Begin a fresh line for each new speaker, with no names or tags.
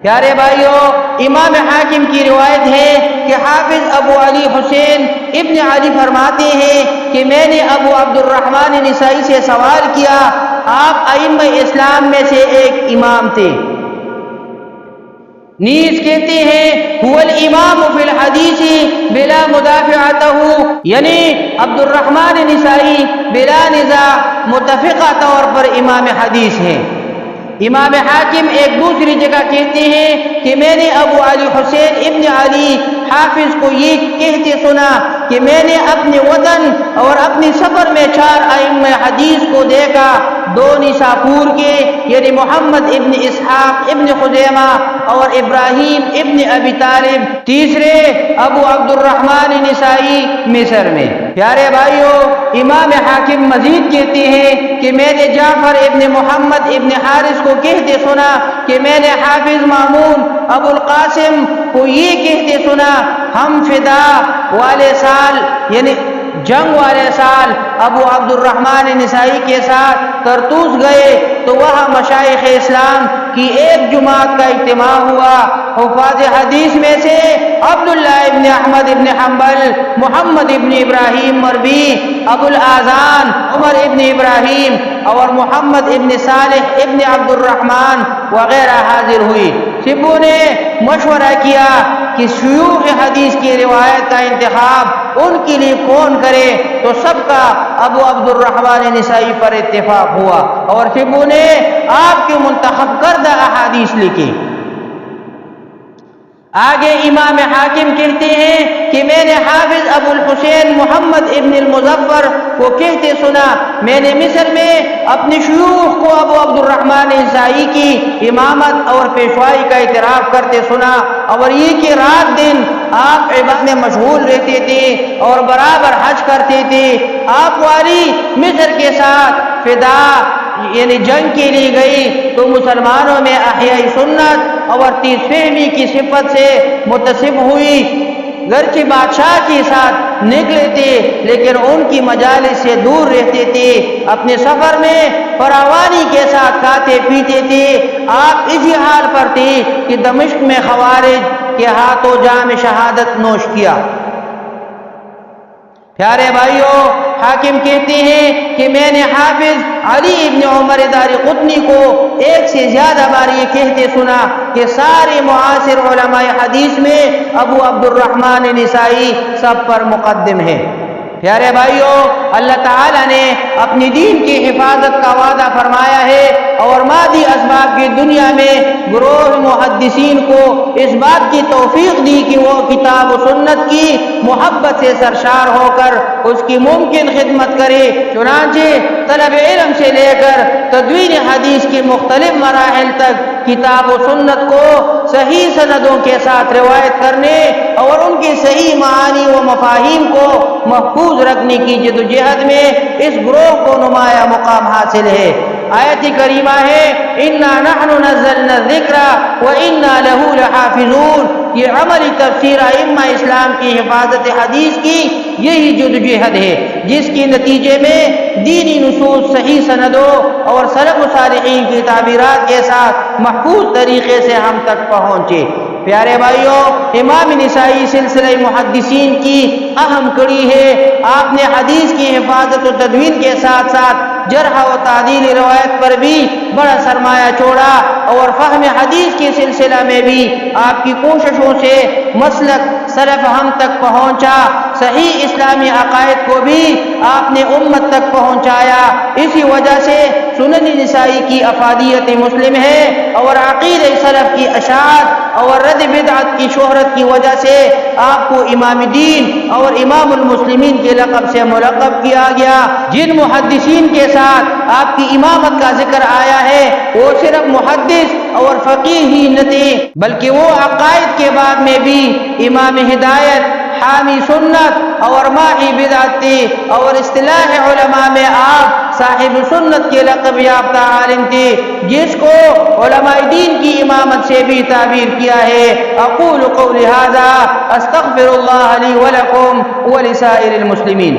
پیارے بھائیوں، امام حاکم کی روایت ہے کہ حافظ ابو علی حسین ابن علی فرماتے ہیں کہ میں نے ابو عبد الرحمن نسائی سے سوال کیا، آپ ائمہ اسلام میں سے ایک امام تھے، نیز کہتے ہیں هو الامام فی الحدیث بلا مدافعتہ، یعنی عبد الرحمن نسائی بلا نزاع متفقہ طور پر امام حدیث ہیں۔ امام حاکم ایک دوسری جگہ کہتے ہیں کہ میں نے ابو علی حسین ابن علی حافظ کو یہ کہتے سنا کہ میں نے اپنے وطن اور اپنی سفر میں 4 ائمہ حدیث کو دیکھا، 2 نساپور کے یعنی محمد ابن اسحاق ابن خزیمہ اور ابراہیم ابن ابی طالب، تیسرے ابو عبد الرحمن نسائی مصر میں۔ پیارے بھائیوں، امام حاکم مزید کہتے ہیں کہ میں نے جعفر ابن محمد ابن حارث کو کہتے سنا کہ میں نے حافظ مامون ابو القاسم کو یہ کہتے سنا، ہم فدا والے سال یعنی جنگ والے سال ابو عبد الرحمن نسائی کے ساتھ طرطوس گئے تو وہاں مشائخ اسلام کی ایک جماعت کا اجتماع ہوا۔ حفاظ حدیث میں سے عبداللہ ابن احمد ابن حنبل، محمد ابن ابراہیم مربی، ابو الاذان عمر ابن ابراہیم اور محمد ابن صالح ابن عبد الرحمن وغیرہ حاضر ہوئی۔ سبوں نے مشورہ کیا کہ شیوخ حدیث کی روایت کا انتخاب ان کے لیے کون کرے، تو سب کا ابو عبد الرحمن نسائی پر اتفاق ہوا اور سبوں نے آپ کے منتخب کردہ احادیث لکھی۔ آگے امام حاکم کہتے ہیں کہ میں نے حافظ ابو الحسین محمد ابن المظفر کو کہتے سنا، میں نے مصر میں اپنے شیوخ کو ابو عبد الرحمن نسائی کی امامت اور پیشوائی کا اعتراف کرتے سنا، اور یہ کہ رات دن آپ عبادت میں مشغول رہتے تھے اور برابر حج کرتے تھے۔ آپ والی مصر کے ساتھ فدا یعنی جنگ کے لیے گئی تو مسلمانوں میں احیاء سنت اور تیز فہمی کی صفت سے متصف ہوئی، گرچہ بادشاہ کے ساتھ نکلے تھے لیکن ان کی مجالس سے دور رہتے تھے، اپنے سفر میں فراوانی کے ساتھ کھاتے پیتے تھے۔ آپ اسی حال پر تھے کہ دمشق میں خوارج کے ہاتھوں جام شہادت نوش کیا۔ پیارے بھائیوں، حاکم کہتے ہیں کہ میں نے حافظ علی ابن عمر دارقطنی کو 1 سے زیادہ بار یہ کہتے سنا کہ سارے معاصر علماء حدیث میں ابو عبد الرحمن نسائی سب پر مقدم ہے۔ پیارے بھائیوں، اللہ تعالیٰ نے اپنی دین کی حفاظت کا وعدہ فرمایا ہے اور مادی اسباب کی دنیا میں گروہ محدثین کو اس بات کی توفیق دی کہ وہ کتاب و سنت کی محبت سے سرشار ہو کر اس کی ممکن خدمت کرے۔ چنانچہ طلب علم سے لے کر تدوین حدیث کے مختلف مراحل تک کتاب و سنت کو صحیح سندوں کے ساتھ روایت کرنے اور ان کی صحیح معانی و مفاہیم کو محفوظ رکھنے کی جدوجہد میں اس گروہ کو نمایاں مقام حاصل ہے۔ آیت کریمہ ہے اِنَّا نَحْنُ نَزَّلْنَا الذِّكْرَ وَإِنَّا لَهُ لَحَافِظُونَ۔ یہ عملی تفسیر ائمہ اسلام کی حفاظت حدیث کی یہی جدوجہد ہے جس کے نتیجے میں دینی نصوص صحیح سندوں اور سلف و صالحین کی تعبیرات کے ساتھ محفوظ طریقے سے ہم تک پہنچے۔ پیارے بھائیوں، امام نسائی سلسلہ محدثین کی اہم کڑی ہے۔ آپ نے حدیث کی حفاظت و تدوین کے ساتھ ساتھ جرح و تعدیل روایت پر بھی بڑا سرمایہ چھوڑا اور فہم حدیث کے سلسلہ میں بھی آپ کی کوششوں سے مسلک سلف ہم تک پہنچا۔ صحیح اسلامی عقائد کو بھی آپ نے امت تک پہنچایا۔ اسی وجہ سے سنن نسائی کی افادیت مسلم ہے اور عقیدہ سلف کی اشاعت اور رد بدعت کی شہرت کی وجہ سے آپ کو امام دین اور امام المسلمین کے لقب سے ملقب کیا گیا۔ جن محدثین کے ساتھ آپ کی امامت کا ذکر آیا ہے وہ صرف محدث اور فقیہ ہی نہ تھے بلکہ وہ عقائد کے باب میں بھی امام ہدایت، حامی سنت اور ماحی بدعت تھے، اور اصطلاح علماء میں آپ صاحب سنت کے لقب یافتہ عالم تھے جس کو علماء دین کی امامت سے بھی تعبیر کیا ہے۔ اقول قولی ھذا استغفر اللہ لی ولکم ولسائر المسلمین۔